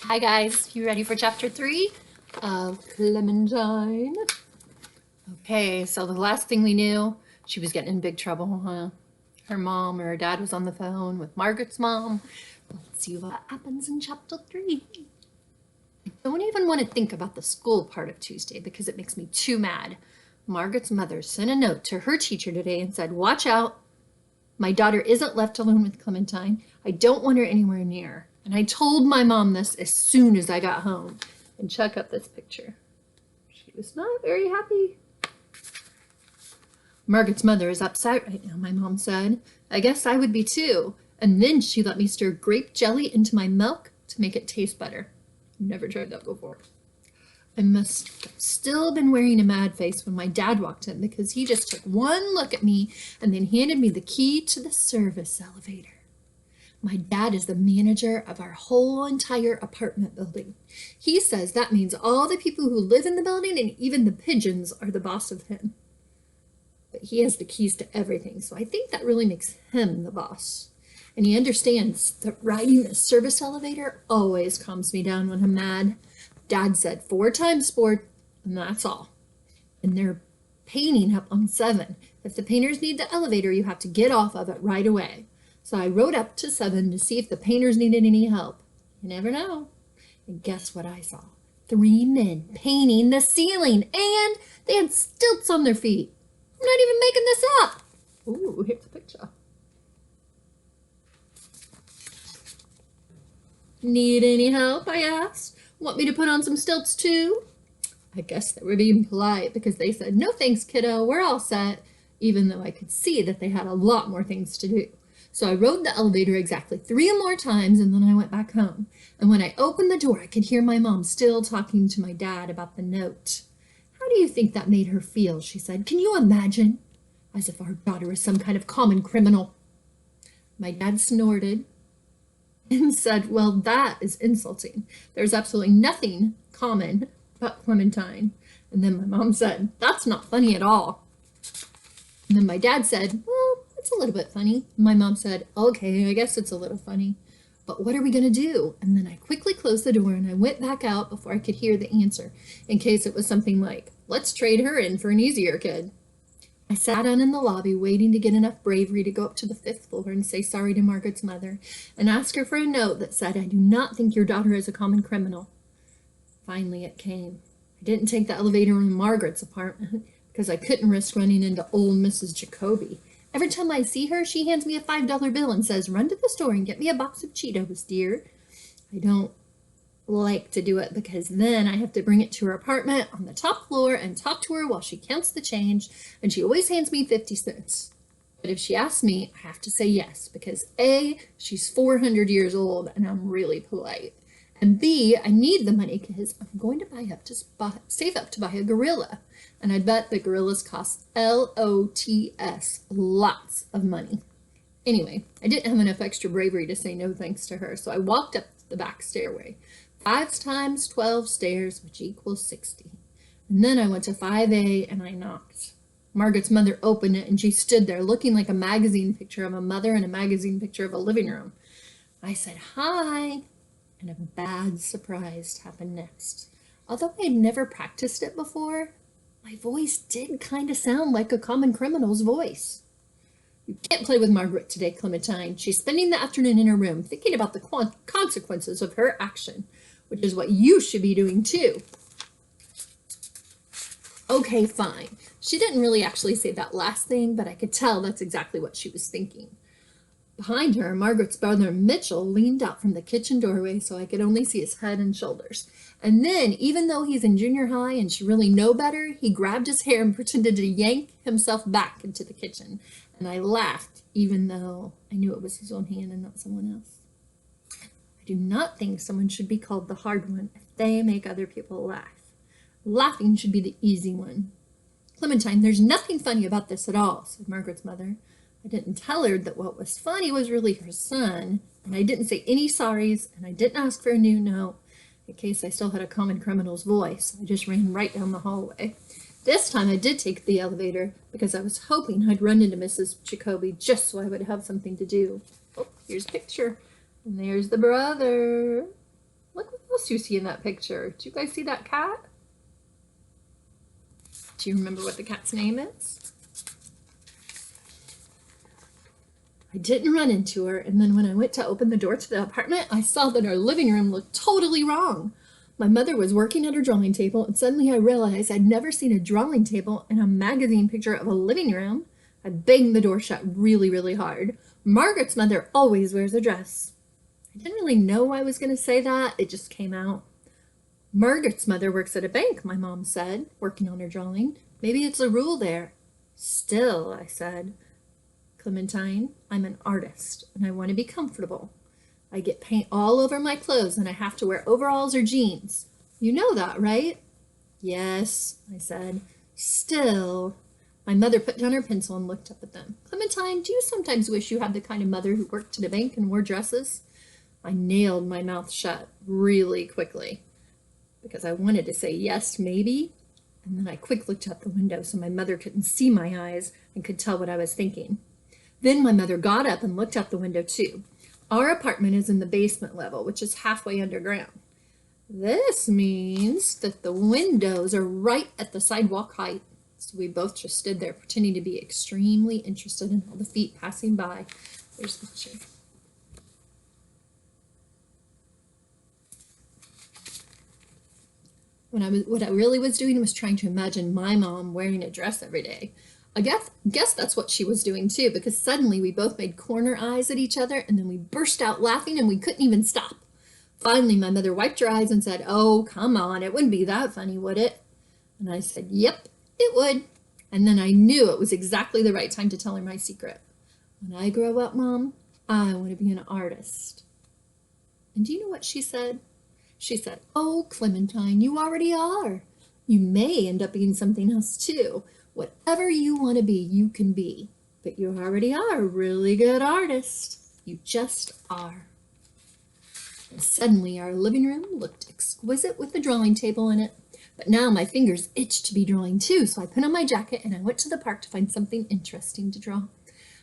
Hi guys, you ready for chapter 3 of Clementine? Okay, so the last thing we knew, she was getting in big trouble, huh? Her mom or her dad was on the phone with Margaret's mom. Let's see what happens in chapter 3. I don't even want to think about the school part of Tuesday because it makes me too mad. Margaret's mother sent a note to her teacher today and said, "Watch out. My daughter isn't left alone with Clementine. I don't want her anywhere near." And I told my mom this as soon as I got home. And check out this picture. She was not very happy. Margaret's mother is upset right now, my mom said. I guess I would be too. And then she let me stir grape jelly into my milk to make it taste better. Never tried that before. I must have still been wearing a mad face when my dad walked in because he just took one look at me and then handed me the key to the service elevator. My dad is the manager of our whole entire apartment building. He says that means all the people who live in the building and even the pigeons are the boss of him. But he has the keys to everything, so I think that really makes him the boss. And he understands that riding the service elevator always calms me down when I'm mad. Dad said 4 times sport, and that's all. And they're painting up on 7. If the painters need the elevator, you have to get off of it right away. So I rode up to 7 to see if the painters needed any help. You never know. And guess what I saw? 3 men painting the ceiling, and they had stilts on their feet. I'm not even making this up. Ooh, here's a picture. Need any help? I asked. Want me to put on some stilts too? I guess they were being polite because they said, "No thanks, kiddo, we're all set," even though I could see that they had a lot more things to do. So I rode the elevator exactly 3 more times and then I went back home. And when I opened the door, I could hear my mom still talking to my dad about the note. "How do you think that made her feel?" she said. "Can you imagine? As if our daughter was some kind of common criminal." My dad snorted and said, "Well, that is insulting. There's absolutely nothing common about Clementine." And then my mom said, "That's not funny at all." And then my dad said, "Well, it's a little bit funny." My mom said, "Okay, I guess it's a little funny. But what are we going to do?" And then I quickly closed the door and I went back out before I could hear the answer, in case it was something like, "Let's trade her in for an easier kid." I sat down in the lobby waiting to get enough bravery to go up to the 5th floor and say sorry to Margaret's mother and ask her for a note that said, "I do not think your daughter is a common criminal." Finally it came. I didn't take the elevator in Margaret's apartment because I couldn't risk running into old Mrs. Jacoby. Every time I see her, she hands me a $5 bill and says, "Run to the store and get me a box of Cheetos, dear." I don't like to do it because then I have to bring it to her apartment on the top floor and talk to her while she counts the change, and she always hands me 50 cents. But if she asks me, I have to say yes because A, she's 400 years old and I'm really polite. And B, I need the money because I'm going to save up to buy a gorilla. And I bet the gorillas cost lots, lots of money. Anyway, I didn't have enough extra bravery to say no thanks to her, so I walked up the back stairway. 5 times 12 stairs, which equals 60. And then I went to 5A and I knocked. Margaret's mother opened it and she stood there looking like a magazine picture of a mother and a magazine picture of a living room. I said, "Hi," and a bad surprise happened next. Although I had never practiced it before, my voice did kind of sound like a common criminal's voice. "You can't play with Margaret today, Clementine. She's spending the afternoon in her room thinking about the consequences of her action, which is what you should be doing too." Okay, fine. She didn't really actually say that last thing, but I could tell that's exactly what she was thinking. Behind her, Margaret's brother Mitchell leaned out from the kitchen doorway so I could only see his head and shoulders. And then, even though he's in junior high and should really know better, he grabbed his hair and pretended to yank himself back into the kitchen. And I laughed, even though I knew it was his own hand and not someone else. I do not think someone should be called the hard one if they make other people laugh. Laughing should be the easy one. "Clementine, there's nothing funny about this at all," said Margaret's mother. I didn't tell her that what was funny was really her son, and I didn't say any sorries, and I didn't ask for a new note in case I still had a common criminal's voice. I just ran right down the hallway. This time I did take the elevator because I was hoping I'd run into Mrs. Jacoby just so I would have something to do. Oh, here's a picture. And there's the brother. Look what else do you see in that picture? Do you guys see that cat? Do you remember what the cat's name is? I didn't run into her, and then when I went to open the door to the apartment, I saw that our living room looked totally wrong. My mother was working at her drawing table, and suddenly I realized I'd never seen a drawing table and a magazine picture of a living room. I banged the door shut really, really hard. Margaret's mother always wears a dress. I didn't really know I was going to say that. It just came out. Margaret's mother works at a bank, my mom said, working on her drawing. Maybe it's a rule there. Still, I said, Clementine, I'm an artist, and I want to be comfortable. I get paint all over my clothes, and I have to wear overalls or jeans. You know that, right? Yes, I said. Still, my mother put down her pencil and looked up at them. Clementine, do you sometimes wish you had the kind of mother who worked at a bank and wore dresses? I nailed my mouth shut really quickly because I wanted to say yes, maybe, and then I quick looked out the window so my mother couldn't see my eyes and could tell what I was thinking. Then my mother got up and looked out the window too. Our apartment is in the basement level, which is halfway underground. This means that the windows are right at the sidewalk height. So we both just stood there pretending to be extremely interested in all the feet passing by. There's the picture. What I really was doing was trying to imagine my mom wearing a dress every day. I guess that's what she was doing too, because suddenly we both made corner eyes at each other and then we burst out laughing and we couldn't even stop. Finally, my mother wiped her eyes and said, "Oh, come on, it wouldn't be that funny, would it?" And I said, "Yep, it would." And then I knew it was exactly the right time to tell her my secret. When I grow up, Mom, I want to be an artist. And do you know what she said? She said, "Oh, Clementine, you already are. You may end up being something else too. Whatever you want to be, you can be. But you already are a really good artist. You just are." And suddenly our living room looked exquisite with the drawing table in it. But now my fingers itched to be drawing too, so I put on my jacket and I went to the park to find something interesting to draw.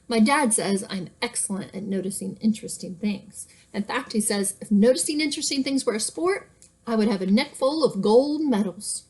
My dad says I'm excellent at noticing interesting things. In fact, he says if noticing interesting things were a sport, I would have a neck full of gold medals.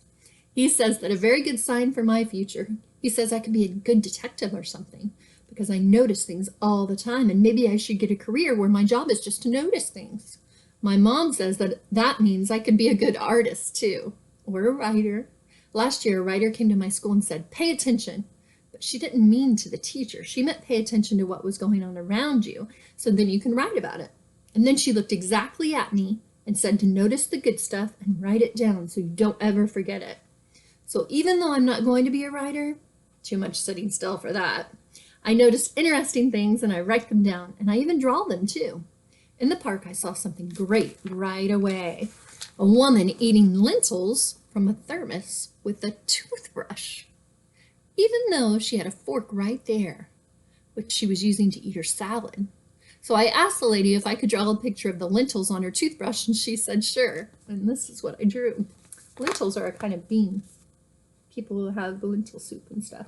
He says that a very good sign for my future. He says I could be a good detective or something because I notice things all the time, and maybe I should get a career where my job is just to notice things. My mom says that means I could be a good artist too, or a writer. Last year, a writer came to my school and said, "Pay attention." But she didn't mean to the teacher. She meant pay attention to what was going on around you, so then you can write about it. And then she looked exactly at me and said to notice the good stuff and write it down so you don't ever forget it. So even though I'm not going to be a writer, too much sitting still for that, I noticed interesting things and I write them down, and I even draw them too. In the park, I saw something great right away. A woman eating lentils from a thermos with a toothbrush, even though she had a fork right there, which she was using to eat her salad. So I asked the lady if I could draw a picture of the lentils on her toothbrush, and she said sure. And this is what I drew. Lentils are a kind of bean. People who have lentil soup and stuff.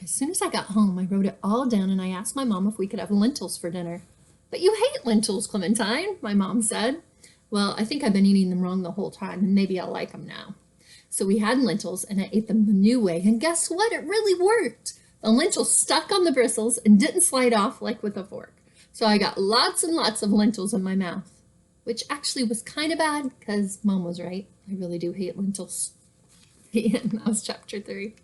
As soon as I got home, I wrote it all down and I asked my mom if we could have lentils for dinner. "But you hate lentils, Clementine," my mom said. Well, I think I've been eating them wrong the whole time, and maybe I'll like them now. So we had lentils and I ate them the new way, and guess what? It really worked. The lentils stuck on the bristles and didn't slide off like with a fork. So I got lots and lots of lentils in my mouth, which actually was kind of bad because Mom was right. I really do hate lentils. The end. That was chapter 3.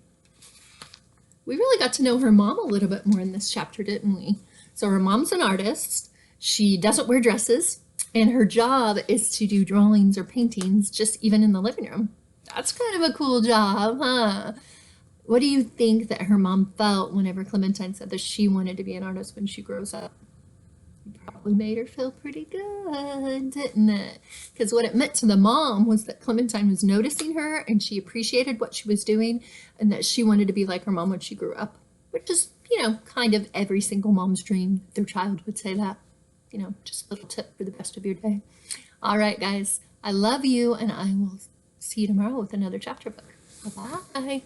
We really got to know her mom a little bit more in this chapter, didn't we? So her mom's an artist. She doesn't wear dresses, and her job is to do drawings or paintings just even in the living room. That's kind of a cool job, huh? What do you think that her mom felt whenever Clementine said that she wanted to be an artist when she grows up? It probably made her feel pretty good, didn't it? Because what it meant to the mom was that Clementine was noticing her and she appreciated what she was doing and that she wanted to be like her mom when she grew up, which is, kind of every single mom's dream. Their child would say that. Just a little tip for the rest of your day. All right, guys, I love you, and I will see you tomorrow with another chapter book. Bye-bye.